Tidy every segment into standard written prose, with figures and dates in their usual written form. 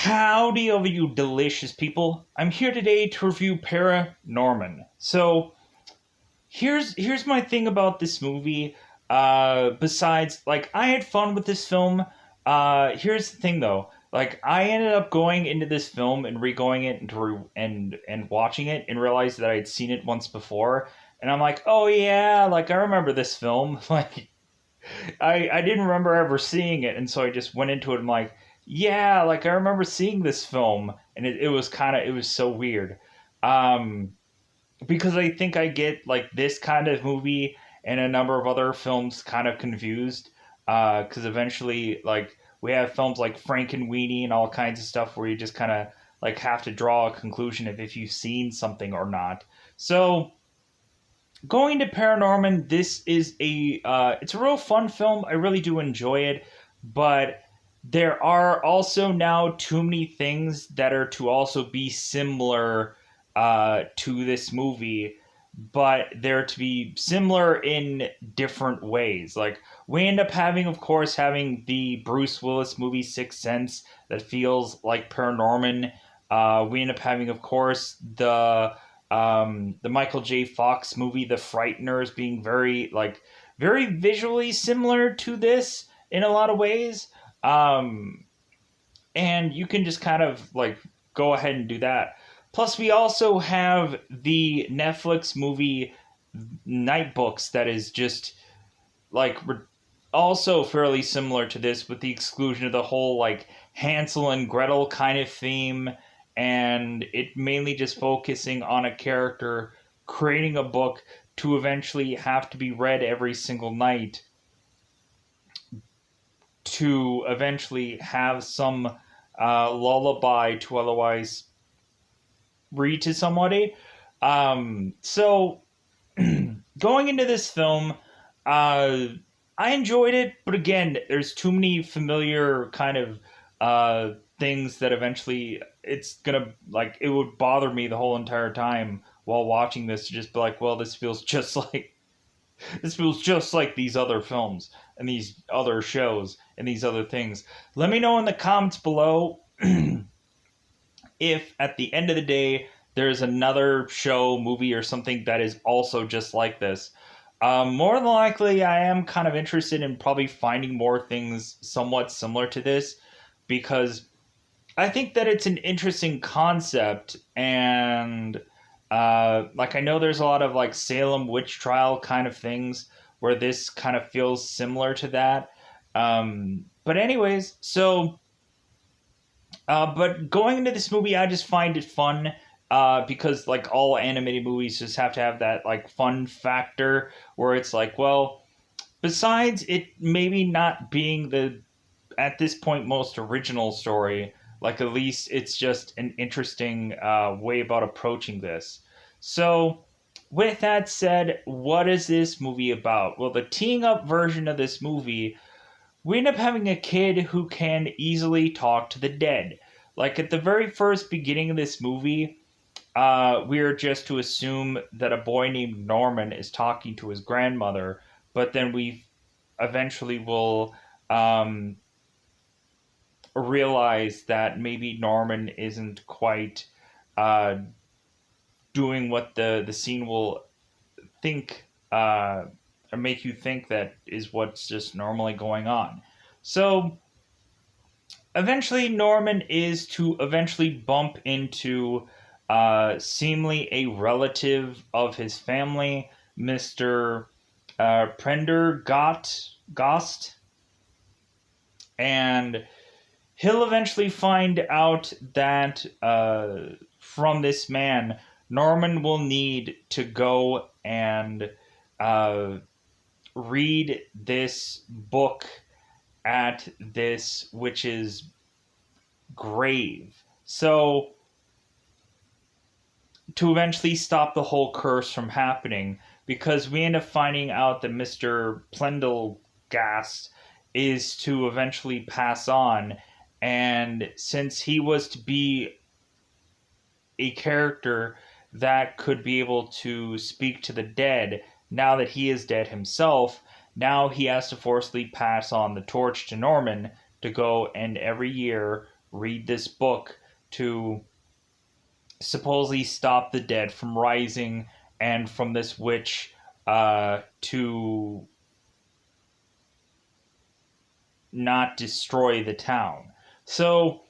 Howdy over you delicious people. I'm here today to review Paranorman. So here's my thing about this movie. Besides, like, I had fun with this film. Here's the thing though. Like, I ended up going into this film and re-going it and watching it and realized that I had seen it once before. And I'm like, oh yeah, like I remember this film. Like I didn't remember ever seeing it, and so I just went into it. And like, yeah, like I remember seeing this film, and it was it was so weird, um, because I think I get like this kind of movie and a number of other films kind of confused, because eventually like we have films like Frankenweenie and all kinds of stuff where you just kind of like have to draw a conclusion of if you've seen something or not. So going to Paranorman, this is it's a real fun film. I really do enjoy it, but there are also now too many things that are to also be similar to this movie, but they're to be similar in different ways. Like we end up having, of course, having the Bruce Willis movie Sixth Sense that feels like Paranorman. We end up having, of course, the Michael J. Fox movie, The Frighteners, being very visually similar to this in a lot of ways. Um, and you can just kind of like go ahead and do that. Plus, we also have the Netflix movie Night Books that is just like also fairly similar to this, with the exclusion of the whole like Hansel and Gretel kind of theme, and it mainly just focusing on a character creating a book to eventually have to be read every single night to eventually have some lullaby to otherwise read to somebody. So going into this film, I enjoyed it, but again, there's too many familiar kind of things that eventually it's gonna like it would bother me the whole entire time while watching this to just be like, well, this feels just like these other films and these other shows and these other things. Let me know in the comments below if at the end of the day there's another show, movie, or something that is also just like this. More than likely, I am kind of interested in probably finding more things somewhat similar to this, because I think that it's an interesting concept, and like I know there's a lot of like Salem witch trial kind of things where this kind of feels similar to that. But anyways, so but going into this movie, I just find it fun. Because like all animated movies just have to have that like fun factor where it's like, well, besides it maybe not being the at this point most original story, like at least it's just an interesting way about approaching this. So with that said, what is this movie about? Well, the teeing up version of this movie, we end up having a kid who can easily talk to the dead. Like at the very first beginning of this movie, we're just to assume that a boy named Norman is talking to his grandmother, but then we eventually will realize that maybe Norman isn't quite uh, doing what the scene will think or make you think that is what's just normally going on. So eventually, Norman is to eventually bump into seemingly a relative of his family, Mr. Gost, and he'll eventually find out that from this man, Norman will need to go and uh, read this book at this witch's grave. So, to eventually stop the whole curse from happening, because we end up finding out that Mr. Plendelgast is to eventually pass on, and since he was to be a character that could be able to speak to the dead, now that he is dead himself, now he has to forcibly pass on the torch to Norman to go and every year read this book to supposedly stop the dead from rising and from this witch to not destroy the town. So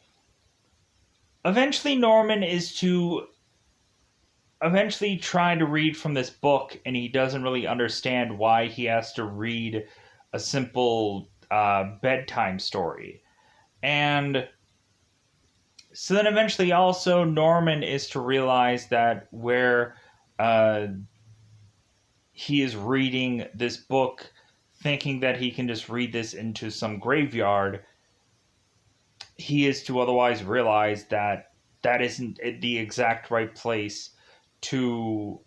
eventually Norman is to eventually try to read from this book, and he doesn't really understand why he has to read a simple bedtime story. And so then eventually also Norman is to realize that where uh, he is reading this book thinking that he can just read this into some graveyard, he is to otherwise realize that that isn't the exact right place to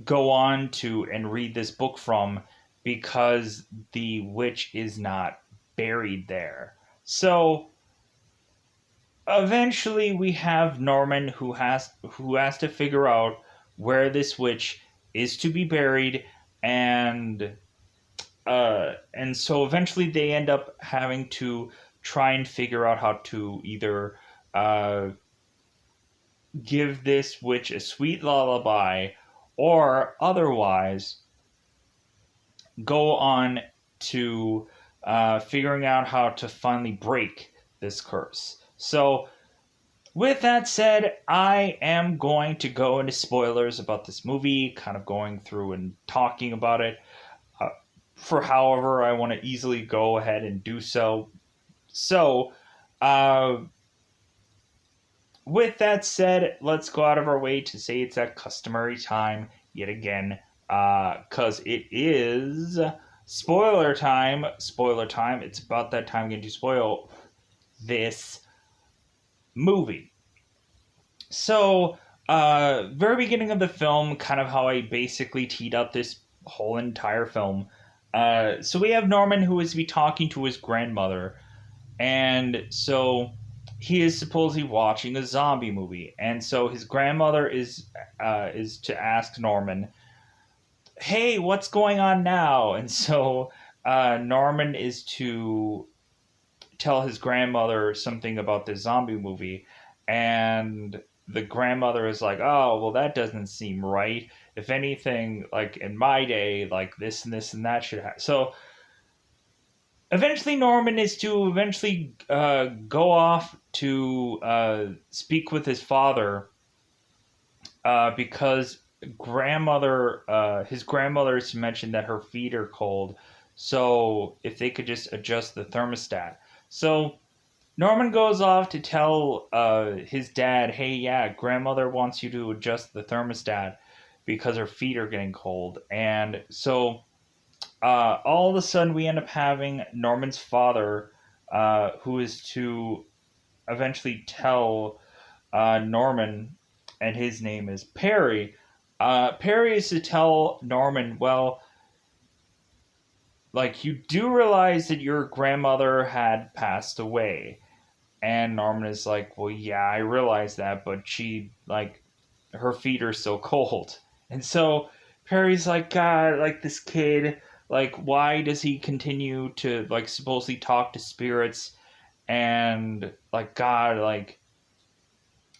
go on to and read this book from, because the witch is not buried there. So eventually we have Norman who has to figure out where this witch is to be buried, and so eventually they end up having to try and figure out how to either uh, give this witch a sweet lullaby, or otherwise go on to figuring out how to finally break this curse. So, with that said, I am going to go into spoilers about this movie, kind of going through and talking about it uh, for however I want to easily go ahead and do so. So, uh, with that said, let's go out of our way to say it's that customary time yet again, because it is spoiler time. Spoiler time. It's about that time again to spoil this movie. So, very beginning of the film, kind of how I basically teed up this whole entire film. So we have Norman who is to be talking to his grandmother, and so he is supposedly watching a zombie movie, and so his grandmother is to ask Norman, "Hey, what's going on now?" And so Norman is to tell his grandmother something about this zombie movie, and the grandmother is like, "Oh, well, that doesn't seem right. If anything, like in my day, like this and this and that should happen." So eventually Norman is to eventually go off to speak with his father, because his grandmother is to mention that her feet are cold, so if they could just adjust the thermostat. So Norman goes off to tell his dad, "Hey, yeah, grandmother wants you to adjust the thermostat because her feet are getting cold." And so all of a sudden we end up having Norman's father, who is to eventually tell Norman, and his name is Perry. Perry is to tell Norman, well, like, you do realize that your grandmother had passed away. And Norman is like, well, yeah, I realize that, but she, like, her feet are so cold. And so Perry's like, God, like, this kid, like, why does he continue to, like, supposedly talk to spirits? And, like, God, like,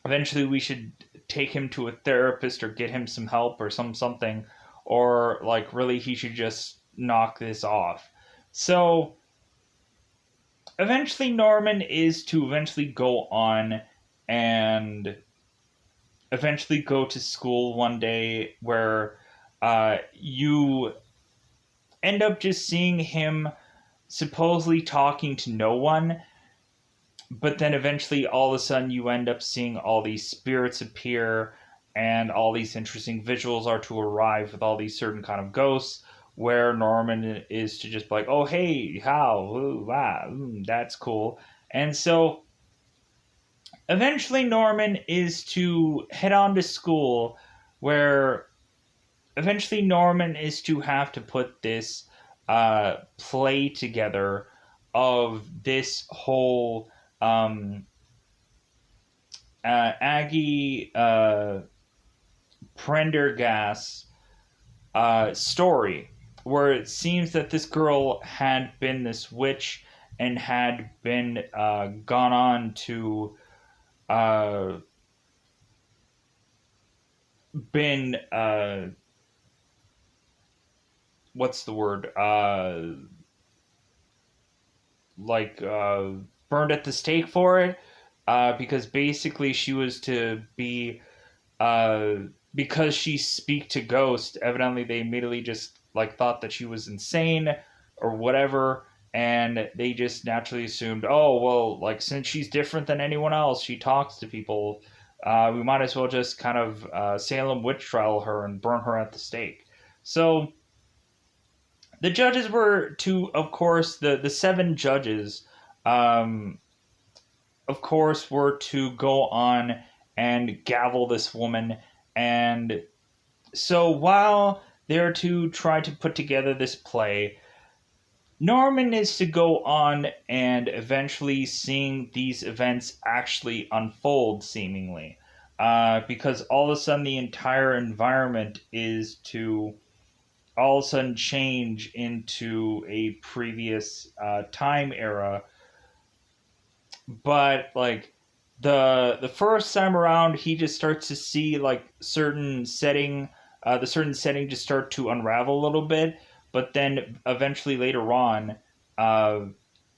eventually we should take him to a therapist or get him some help or something. Or, like, really, he should just knock this off. So eventually Norman is to eventually go on and eventually go to school one day where you end up just seeing him supposedly talking to no one, but then eventually all of a sudden you end up seeing all these spirits appear, and all these interesting visuals are to arrive with all these certain kind of ghosts, where Norman is to just be like, oh, hey, how, ooh, wow, that's cool. And so eventually Norman is to head on to school, where eventually Norman is to have to put this play together of this whole Aggie Prendergast story, where it seems that this girl had been this witch, and had been gone on to uh, been what's the word like burned at the stake for it, because basically she was to be uh, because she speak to ghosts. Evidently, they immediately just like thought that she was insane or whatever, and they just naturally assumed, oh well, like since she's different than anyone else, she talks to people. We might as well just kind of Salem witch trial her and burn her at the stake. So the judges were to, of course, the seven judges, um, of course, were to go on and gavel this woman. And so while they're to try to put together this play, Norman is to go on and eventually seeing these events actually unfold, seemingly. Because all of a sudden the entire environment is to all of a sudden change into a previous time era. But like the first time around, he just starts to see like the certain setting just start to unravel a little bit. But then eventually later on, uh,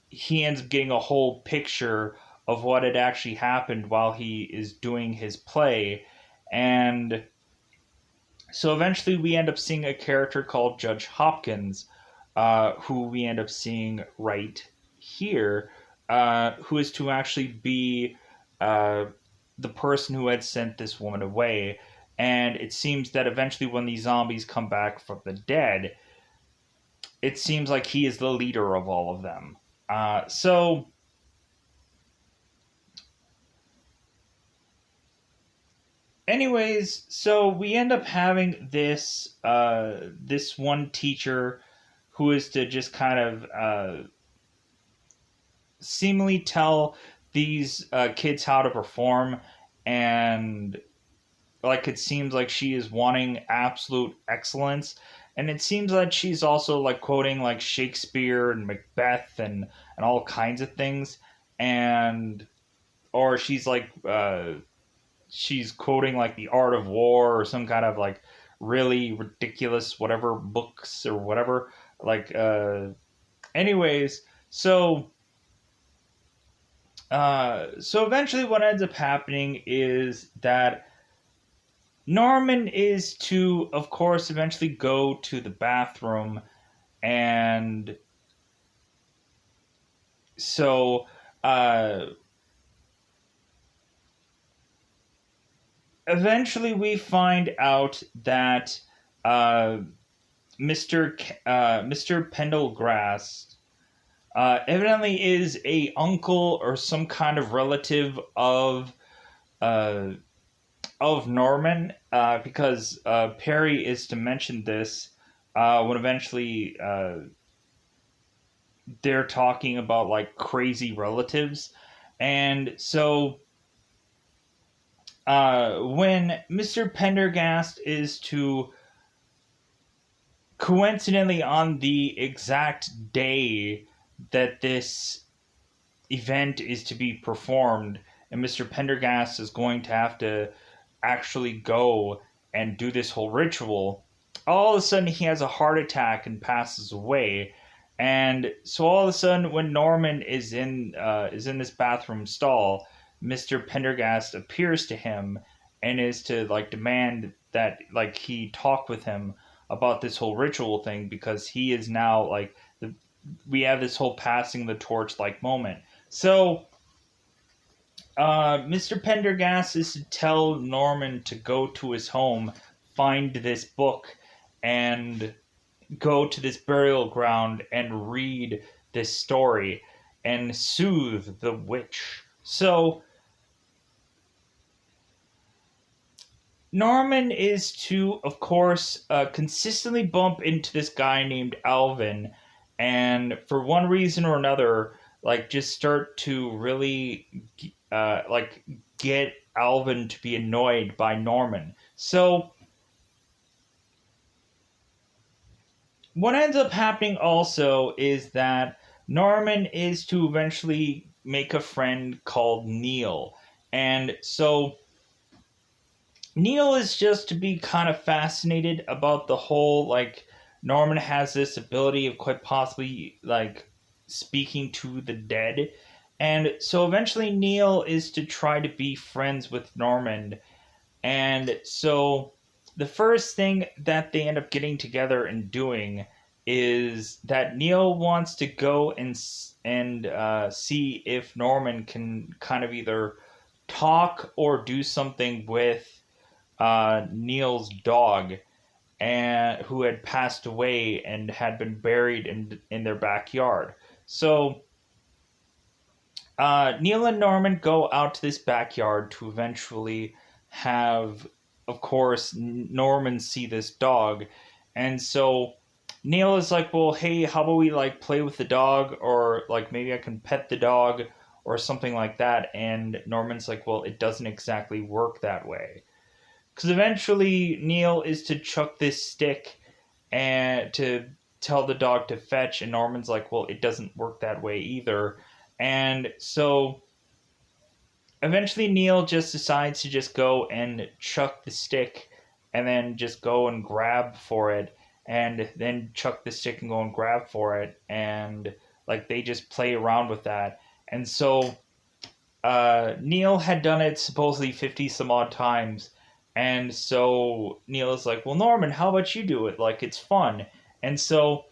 he ends up getting a whole picture of what had actually happened while he is doing his play. And so eventually we end up seeing a character called Judge Hopkins, who we end up seeing right here, who is to actually be uh, the person who had sent this woman away. And it seems that eventually, when these zombies come back from the dead, it seems like he is the leader of all of them. So, anyways, so we end up having this one teacher who is to just kind of seemingly tell these kids how to perform, and like it seems like she is wanting absolute excellence, and it seems like she's also like quoting like Shakespeare and Macbeth and all kinds of things, and or she's quoting like the Art of War or some kind of like really ridiculous whatever books or whatever, like anyways. So eventually, what ends up happening is that Norman is to, of course, eventually go to the bathroom, and so uh, eventually we find out that uh, Mr. Pendergrass evidently is a uncle or some kind of relative uh, of Norman, because Perry is to mention this when eventually they're talking about like crazy relatives. And so when Mr. Pendergast is to coincidentally on the exact day that this event is to be performed, and Mr. Pendergast is going to have to actually go and do this whole ritual, all of a sudden he has a heart attack and passes away. And so all of a sudden, when Norman is in this bathroom stall, Mr. Pendergast appears to him and is to like demand that like he talk with him about this whole ritual thing, because he is now like we have this whole passing the torch like moment. So Mr. Pendergast is to tell Norman to go to his home, find this book, and go to this burial ground and read this story and soothe the witch. So Norman is to, of course, consistently bump into this guy named Alvin, and for one reason or another, like just start to really, like get Alvin to be annoyed by Norman. So what ends up happening also is that Norman is to eventually make a friend called Neil. And so Neil is just to be kind of fascinated about the whole, like, Norman has this ability of quite possibly, like, speaking to the dead. And so eventually Neil is to try to be friends with Norman. And so the first thing that they end up getting together and doing is that Neil wants to go and see if Norman can kind of either talk or do something with Neil's dog, and who had passed away and had been buried in their backyard. So Neil and Norman go out to this backyard to eventually have, of course, Norman see this dog. And so Neil is like, well, hey, how about we like play with the dog, or like maybe I can pet the dog or something like that. And Norman's like, well, it doesn't exactly work that way. Because eventually Neil is to chuck this stick and to tell the dog to fetch, and Norman's like, well, it doesn't work that way either. And so eventually Neil just decides to just go and chuck the stick and then just go and grab for it, and then chuck the stick and go and grab for it, and like they just play around with that. And so Neil had done it supposedly 50 some odd times, and so Neil is like, well, Norman, how about you do it, like it's fun. And so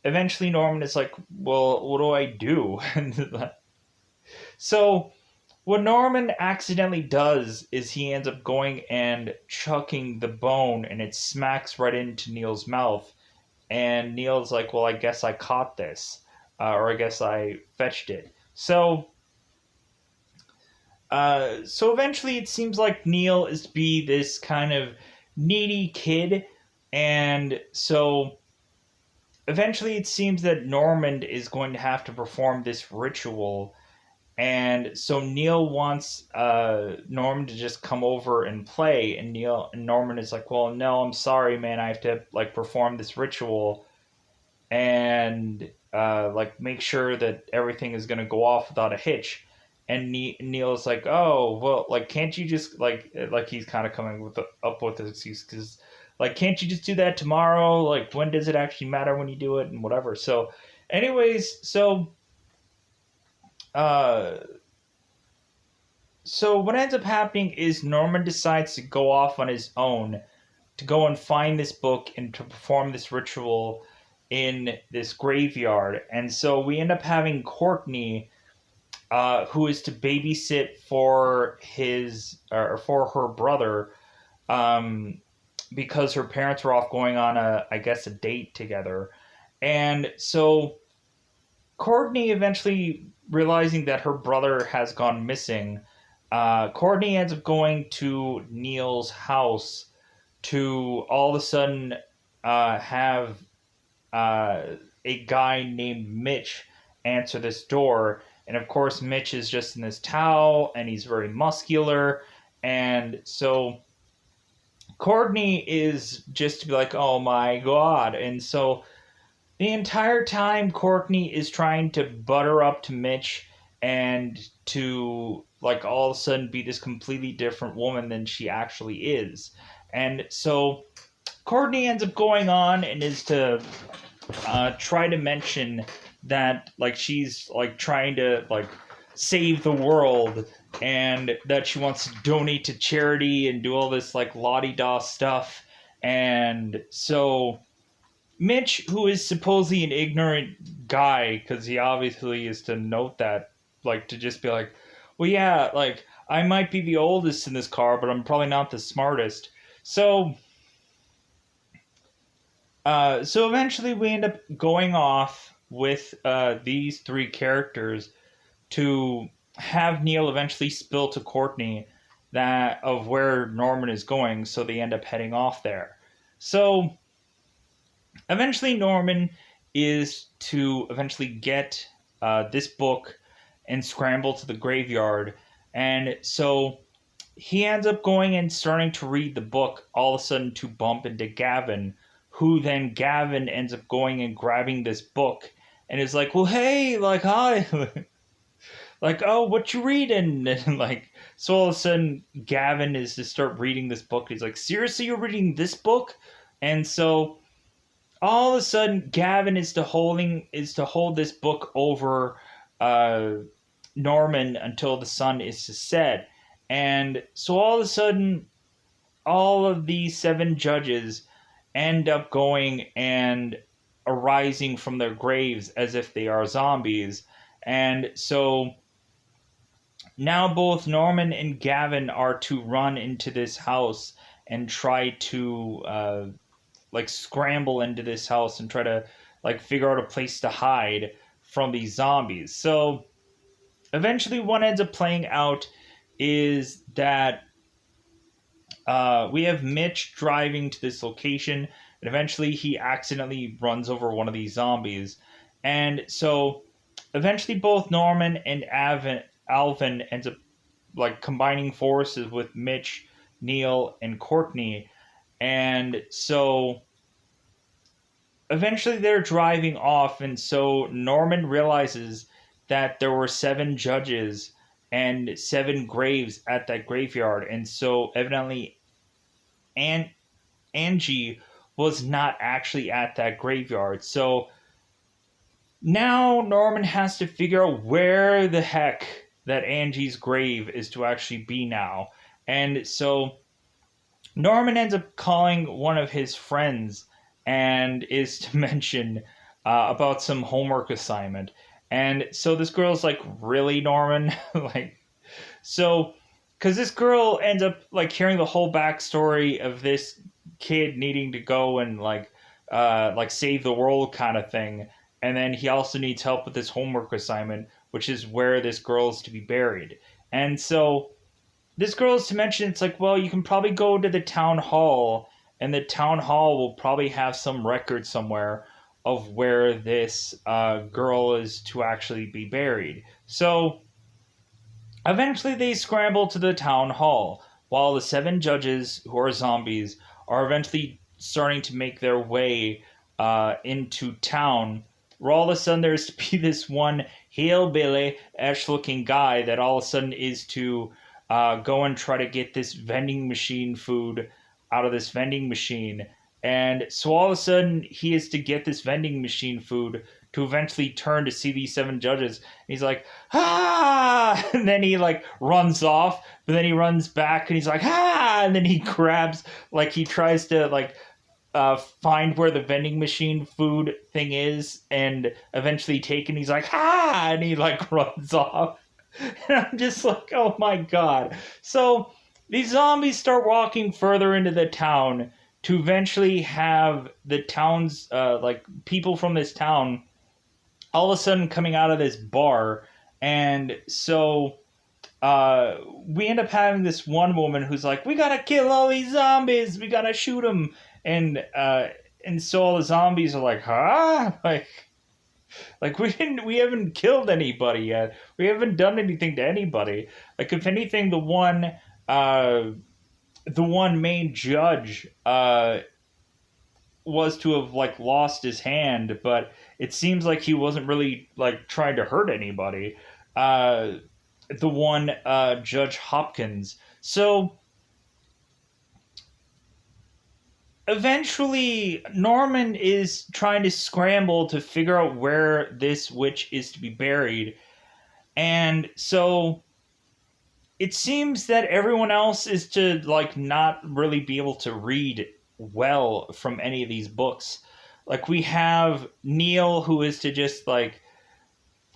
eventually Norman is like, well, what do I do? So what Norman accidentally does is he ends up going and chucking the bone, and it smacks right into Neil's mouth. And Neil's like, well, I guess I caught this, or I guess I fetched it. So eventually it seems like Neil is to be this kind of needy kid. And so eventually it seems that Norman is going to have to perform this ritual. And so Neil wants Norman to just come over and play, and Norman is like, well, no, I'm sorry, man, I have to like perform this ritual and like make sure that everything is gonna go off without a hitch. And Neil's like, oh, well, like, can't you just like he's kind of coming up with this excuse, because like, can't you just do that tomorrow? Like, when does it actually matter when you do it and whatever? So, anyways, uh, so what ends up happening is Norman decides to go off on his own to go and find this book and to perform this ritual in this graveyard. And so we end up having Courtney, who is to babysit for his or for her brother, because her parents were off going on I guess a date together. And so Courtney, eventually realizing that her brother has gone missing, Courtney ends up going to Neil's house to all of a sudden have a guy named Mitch answer this door. And of course, Mitch is just in this towel and he's very muscular. And so Courtney is just to be like, oh my god. And so the entire time, Courtney is trying to butter up to Mitch and to, like, all of a sudden be this completely different woman than she actually is. And so Courtney ends up going on and is to try to mention that, like, she's, like, trying to, like, save the world, and that she wants to donate to charity and do all this, like, la-di-da stuff. And so Mitch, who is supposedly an ignorant guy, because he obviously is to note that, like, to just be like, well, yeah, like, I might be the oldest in this car, but I'm probably not the smartest. So, so eventually we end up going off with these three characters to have Neil eventually spill to Courtney that of where Norman is going, so they end up heading off there. So eventually Norman is to eventually get this book and scramble to the graveyard. And so he ends up going and starting to read the book, all of a sudden to bump into Gavin, who then Gavin ends up going and grabbing this book and is like, well, hey, like, hi. Like, oh, what you reading? And like, so all of a sudden, Gavin is to start reading this book. He's like, seriously, you're reading this book? And so all of a sudden, Gavin is to hold this book over uh, Norman until the sun is to set. And so all of a sudden, all of these seven judges end up going and arising from their graves as if they are zombies. And so now both Norman and Gavin are to run into this house and try to like scramble into this house and try to like figure out a place to hide from these zombies. So eventually what ends up playing out is that we have Mitch driving to this location, and eventually he accidentally runs over one of these zombies. And so eventually both Norman and Alvin ends up like combining forces with Mitch, Neil, and Courtney. And so eventually they're driving off, and so Norman realizes that there were seven judges and seven graves at that graveyard. And so evidently Angie was not actually at that graveyard. So now Norman has to figure out where the heck that Angie's grave is to actually be now. And so Norman ends up calling one of his friends and is to mention about some homework assignment. And so this girl's like, really, Norman? Like, so, because this girl ends up like hearing the whole backstory of this kid needing to go and like save the world kind of thing, and then he also needs help with this homework assignment, which is where this girl is to be buried. And so this girl is to mention, it's like, well, you can probably go to the town hall, and the town hall will probably have some record somewhere of where this girl is to actually be buried. So eventually they scramble to the town hall, while the seven judges, who are zombies, are eventually starting to make their way into town, where all of a sudden there's to be this one hillbilly-esque looking guy that all of a sudden is to go and try to get this vending machine food out of this vending machine. And so all of a sudden he is to get this vending machine food to eventually turn to see these seven judges. And he's like, ah! And then he like runs off, but then he runs back and he's like, ah! And then he grabs, like he tries to like find where the vending machine food thing is and eventually take it. And he's like, ah! And he like runs off. And I'm just like, oh my god. So these zombies start walking further into the town to eventually have the town's, like, people from this town all of a sudden coming out of this bar. And so we end up having this one woman who's like, we gotta kill all these zombies, we gotta shoot them. And so all the zombies are like, huh? Like we haven't killed anybody yet. We haven't done anything to anybody. Like, if anything, the one main judge was to have like lost his hand, but it seems like he wasn't really like trying to hurt anybody. The one Judge Hopkins. So eventually Norman is trying to scramble to figure out where this witch is to be buried. And so it seems that everyone else is to like not really be able to read well from any of these books. Like, we have Neil, who is to just like,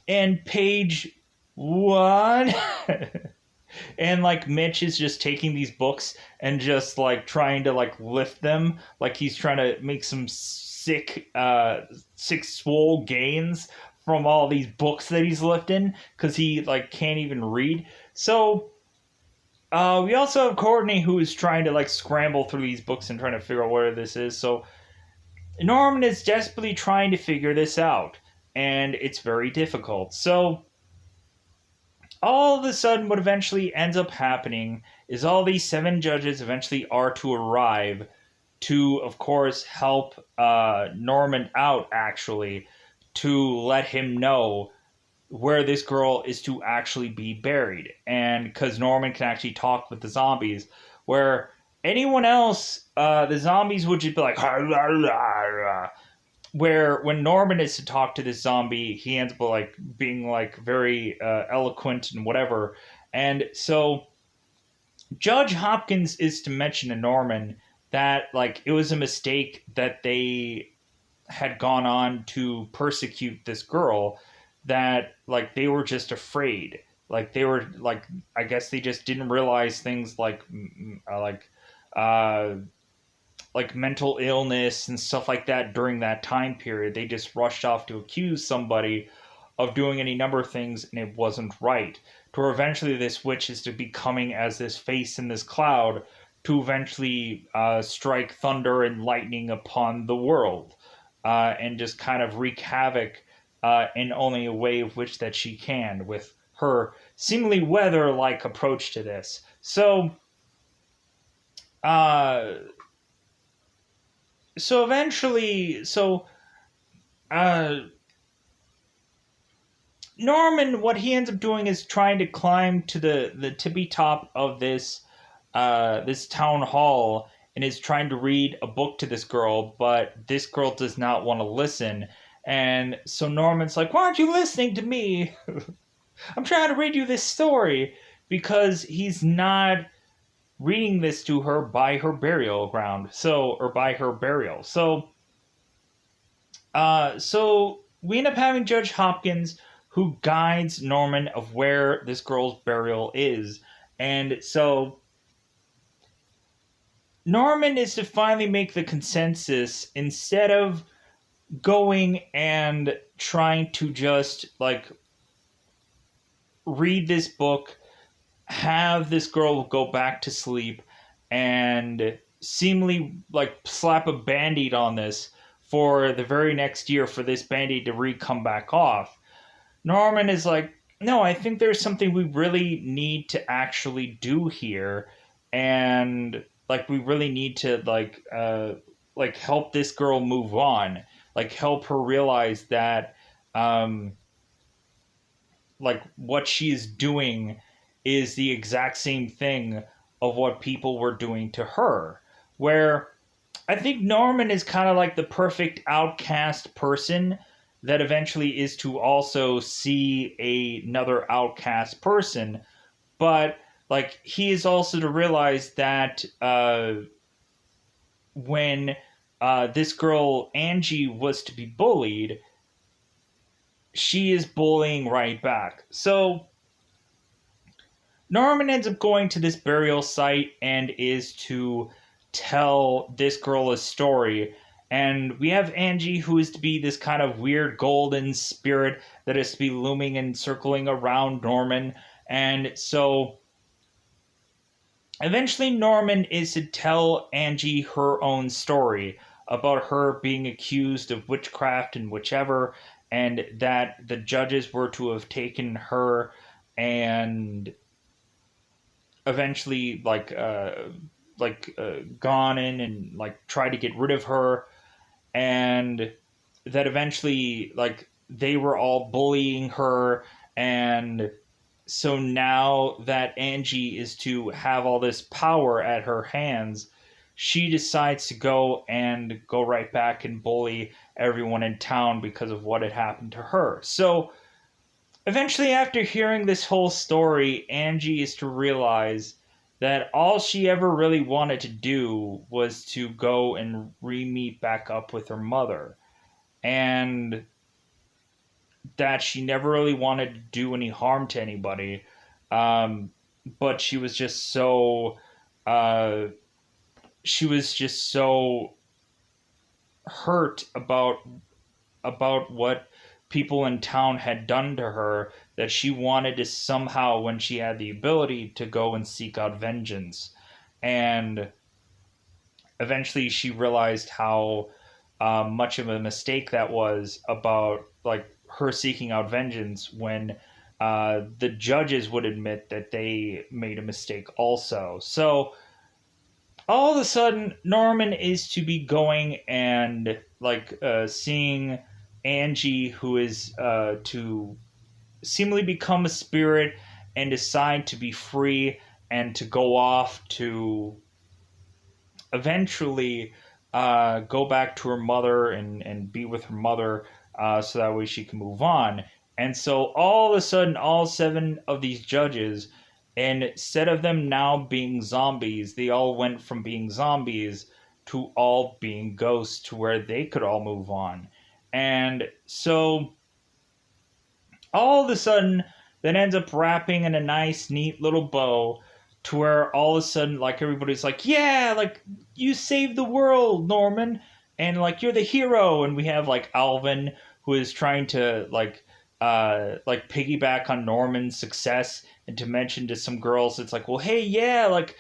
and page one. And like Mitch is just taking these books and just like trying to like lift them, like he's trying to make some sick swole gains from all these books that he's lifting, because he like can't even read. So we also have Courtney, who is trying to like scramble through these books and trying to figure out where this is. So Norman is desperately trying to figure this out, and it's very difficult. So all of a sudden, what eventually ends up happening is all these seven judges eventually are to arrive to, of course, help Norman out, actually, to let him know where this girl is to actually be buried. And because Norman can actually talk with the zombies, where anyone else, the zombies would just be like, where when Norman is to talk to this zombie, he ends up like being like very eloquent and whatever. And so Judge Hopkins is to mention to Norman that like it was a mistake that they had gone on to persecute this girl, that like they were just afraid, like they were like, I guess they just didn't realize things like uh like mental illness and stuff like that during that time period. They just rushed off to accuse somebody of doing any number of things, and it wasn't right. To where eventually this witch is to be coming as this face in this cloud to eventually strike thunder and lightning upon the world, and just kind of wreak havoc in only a way of which that she can, with her seemingly weather-like approach to this. So, uh, so eventually, uh, Norman, what he ends up doing is trying to climb to the tippy top of this town hall, and is trying to read a book to this girl, but this girl does not want to listen. And so Norman's like, "Why aren't you listening to me? I'm trying to read you this story," because he's not reading this to her by her burial ground. So, or by her burial. So we end up having Judge Hopkins, who guides Norman of where this girl's burial is. And so Norman is to finally make the consensus, instead of going and trying to just like read this book, have this girl go back to sleep, and seemingly like slap a band-aid on this for the very next year for this band-aid to come back off. Norman is like, no, I think there's something we really need to actually do here, and like we really need to like help this girl move on, like help her realize that like what she's doing is the exact same thing of what people were doing to her. Where I think Norman is kind of like the perfect outcast person that eventually is to also see another outcast person, but like he is also to realize that when this girl Angie was to be bullied, she is bullying right back. So Norman ends up going to this burial site and is to tell this girl a story. And we have Angie, who is to be this kind of weird golden spirit that is to be looming and circling around Norman. And so eventually Norman is to tell Angie her own story about her being accused of witchcraft and whichever, and that the judges were to have taken her and eventually gone in and like tried to get rid of her, and that eventually like they were all bullying her. And so now that Angie is to have all this power at her hands, she decides to go right back and bully everyone in town because of what had happened to her. So eventually, after hearing this whole story, Angie is to realize that all she ever really wanted to do was to go and re-meet back up with her mother. And that she never really wanted to do any harm to anybody. But she was just so... she was just so hurt about what people in town had done to her, that she wanted to somehow, when she had the ability, to go and seek out vengeance. And eventually she realized how much of a mistake that was, about like her seeking out vengeance, when the judges would admit that they made a mistake also. So all of a sudden Norman is to be going and like seeing Angie, who is to seemingly become a spirit and decide to be free and to go off to eventually go back to her mother and be with her mother so that way she can move on. And so all of a sudden, all seven of these judges, and instead of them now being zombies, they all went from being zombies to all being ghosts to where they could all move on. And so all of a sudden, that ends up wrapping in a nice, neat little bow to where all of a sudden, like, everybody's like, yeah, like, you saved the world, Norman, and like, you're the hero. And we have like Alvin, who is trying to like piggyback on Norman's success and to mention to some girls, it's like, well, hey, yeah, like,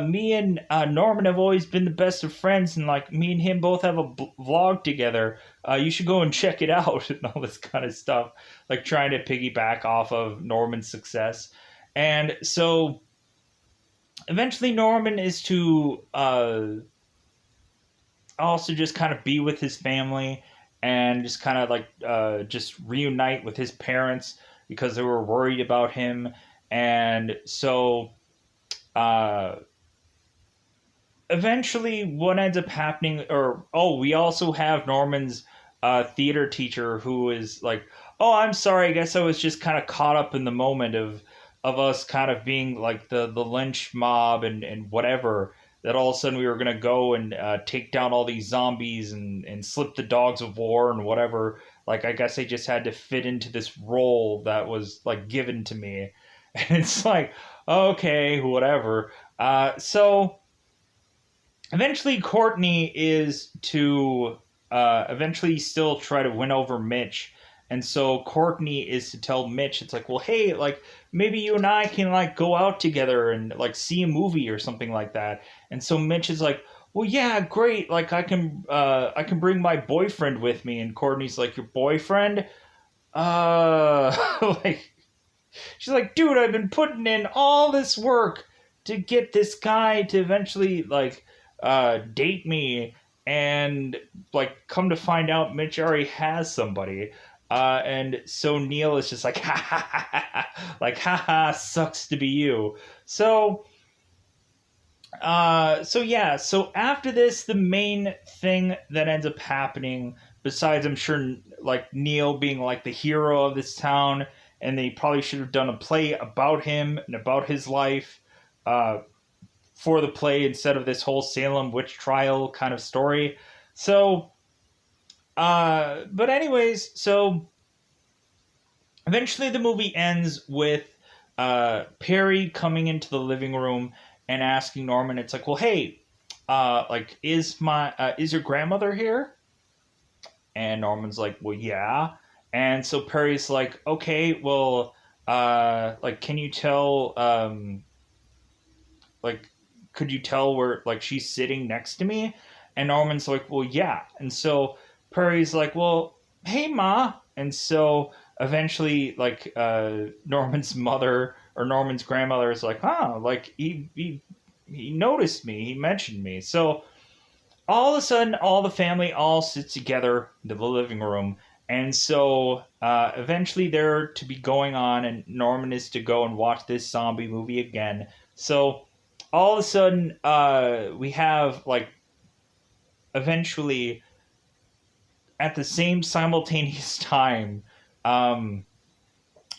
me and Norman have always been the best of friends, and like, me and him both have a vlog together. You should go and check it out, and all this kind of stuff, like trying to piggyback off of Norman's success. And so eventually Norman is to also just kind of be with his family and just kind of like just reunite with his parents because they were worried about him. And so uh, eventually what ends up happening, or oh, we also have Norman's theater teacher who is like, oh, I'm sorry, I guess I was just kind of caught up in the moment of us kind of being like the lynch mob and whatever, that all of a sudden we were going to go and take down all these zombies and slip the dogs of war and whatever. Like, I guess I just had to fit into this role that was like given to me. And it's like, okay, whatever. So eventually Courtney is to eventually still try to win over Mitch. And so Courtney is to tell Mitch, it's like, well, hey, like, maybe you and I can like go out together and like see a movie or something like that. And so Mitch is like, well, yeah, great. Like, I can bring my boyfriend with me. And Courtney's like, your boyfriend? Like, she's like, dude, I've been putting in all this work to get this guy to eventually like date me, and like come to find out Mitch already has somebody. And so Neil is just like, ha ha ha, ha, like, ha ha, sucks to be you. So so yeah, so after this, the main thing that ends up happening, besides I'm sure like Neil being like the hero of this town, and they probably should have done a play about him and about his life for the play instead of this whole Salem witch trial kind of story. So, but anyways, so eventually the movie ends with Perry coming into the living room and asking Norman, it's like, well, hey, like, is your grandmother here? And Norman's like, well, yeah. And so Perry's like, okay, well, like, can you tell, like, could you tell where, like, she's sitting next to me? And Norman's like, well, yeah. And so Perry's like, well, hey, Ma. And so eventually, like, Norman's mother or Norman's grandmother is like, huh, like, he noticed me, he mentioned me. So all of a sudden, all the family all sits together in the living room. And so eventually they're to be going on, and Norman is to go and watch this zombie movie again. So all of a sudden, we have, like, eventually, at the same simultaneous time, um,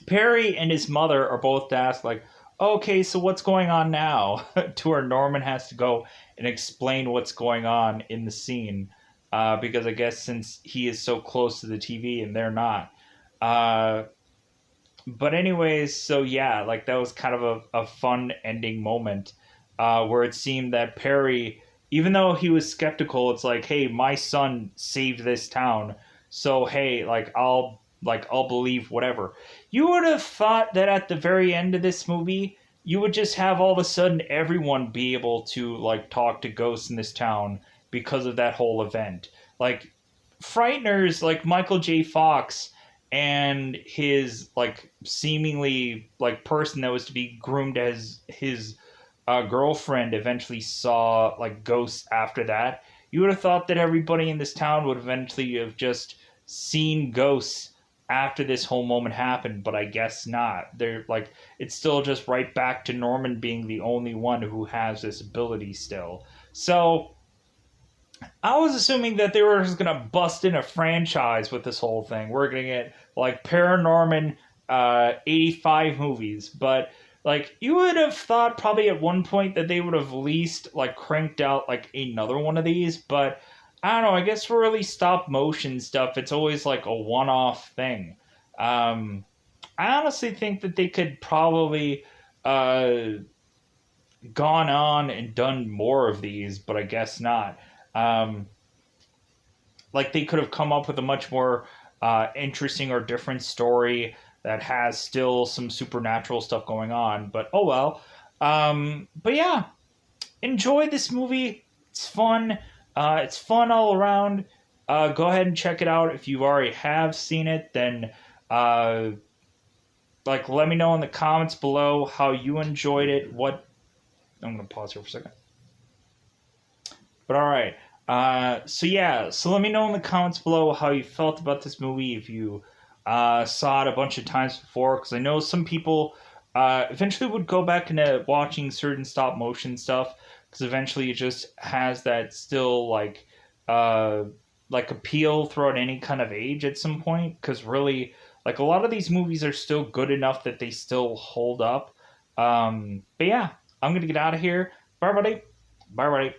Perry and his mother are both asked, like, okay, so what's going on now? To where Norman has to go and explain what's going on in the scene. Because I guess since he is so close to the TV and they're not. But anyways, so yeah, like, that was kind of a fun ending moment where it seemed that Perry, even though he was skeptical, it's like, hey, my son saved this town, so hey, I'll believe whatever. You would have thought that at the very end of this movie, you would just have all of a sudden everyone be able to like talk to ghosts in this town because of that whole event. Like, frighteners like Michael J. Fox and his like seemingly like person that was to be groomed as his girlfriend eventually saw like ghosts after that. You would have thought that everybody in this town would eventually have just seen ghosts after this whole moment happened, but I guess not. They're like, it's still just right back to Norman being the only one who has this ability still. So I was assuming that they were just gonna bust in a franchise with this whole thing. We're gonna get like Paranorman 85 movies, but like you would have thought probably at one point that they would have at least like cranked out like another one of these, but I don't know. I guess for really stop motion stuff, it's always like a one off thing. Um, I honestly think that they could probably uh, gone on and done more of these, but I guess not. Um, like they could have come up with a much more interesting or different story that has still some supernatural stuff going on. But oh well. But yeah, enjoy this movie. It's fun. It's fun all around. Go ahead and check it out if you already have seen it. Then, like, let me know in the comments below how you enjoyed it. What I'm gonna pause here for a second. But all right. So yeah, so let me know in the comments below how you felt about this movie. If you saw it a bunch of times before, because I know some people eventually would go back into watching certain stop motion stuff, because eventually it just has that still uh, like appeal throughout any kind of age at some point. Because really, like a lot of these movies are still good enough that they still hold up. But yeah, I'm gonna get out of here. Bye, buddy. Bye, buddy.